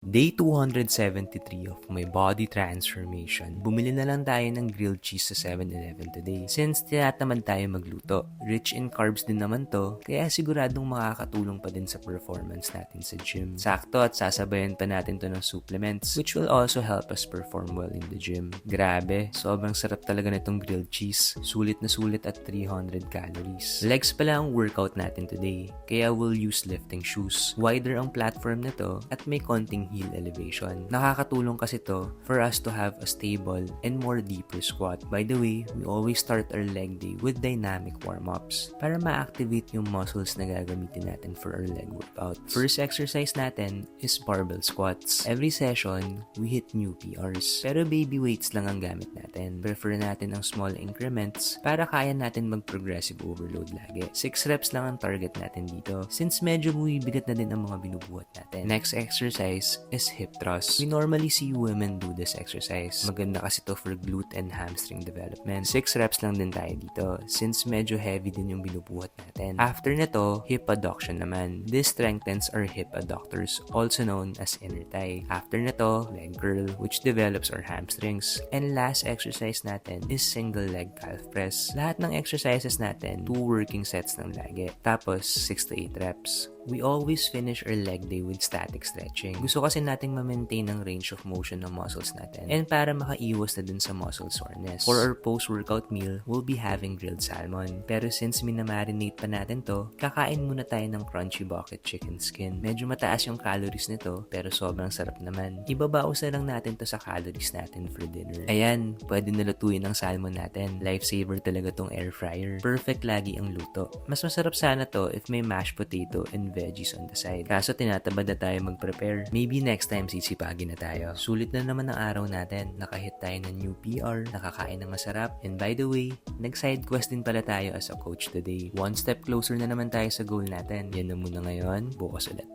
Day 273 of my body transformation. Bumili na lang tayo ng grilled cheese sa 7-Eleven today. Since tinatamad tayo magluto, rich in carbs din naman to, kaya siguradong makakatulong pa din sa performance natin sa gym. Sakto at sasabayan pa natin to ng supplements, which will also help us perform well in the gym. Grabe, sobrang sarap talaga nitong grilled cheese. Sulit na sulit at 300 calories. Legs pala ang workout natin today, kaya we'll use lifting shoes. Wider ang platform na to at may konting heel elevation. Nakakatulong kasi to for us to have a stable and more deeper squat. By the way, we always start our leg day with dynamic warm-ups para ma-activate yung muscles na gagamitin natin for our leg workout. First exercise natin is barbell squats. Every session, we hit new PRs. Pero baby weights lang ang gamit natin. Prefer natin ang small increments para kaya natin mag-progressive overload lagi. 6 reps lang ang target natin dito since medyo bumibigat na din ang mga binubuhat natin. Next exercise is hip thrust. We normally see women do this exercise. Maganda kasi to for glute and hamstring development. 6 reps lang din tayo dito since medyo heavy din yung binubuhat natin. After nito, hip adduction naman. This strengthens our hip adductors, also known as inner thigh. After nito, leg curl, which develops our hamstrings. And last exercise natin is single leg calf press. Lahat ng exercises natin, 2 working sets ng lagi. Tapos, 6 to 8 reps. We always finish our leg day with static stretching. Gusto kasi nating ma-maintain ang range of motion ng muscles natin and para makaiwas na dun sa muscle soreness. For our post-workout meal, we'll be having grilled salmon. Pero since minamarinate pa natin to, kakain muna tayo ng crunchy bucket chicken skin. Medyo mataas yung calories nito pero sobrang sarap naman. Ibabawas na lang natin to sa calories natin for dinner. Ayan, pwede nalutuin ang salmon natin. Lifesaver talaga tong air fryer. Perfect lagi ang luto. Mas masarap sana to if may mashed potato and veggies on the side. Kaso tinatamad na tayo mag-prepare. Maybe next time sisipagin na tayo. Sulit na naman ang araw natin. Nakahit tayo ng new PR, nakakain ng masarap, and by the way, nag-side quest din pala tayo as a coach today. One step closer na naman tayo sa goal natin. Yan na muna ngayon, bukas ulit.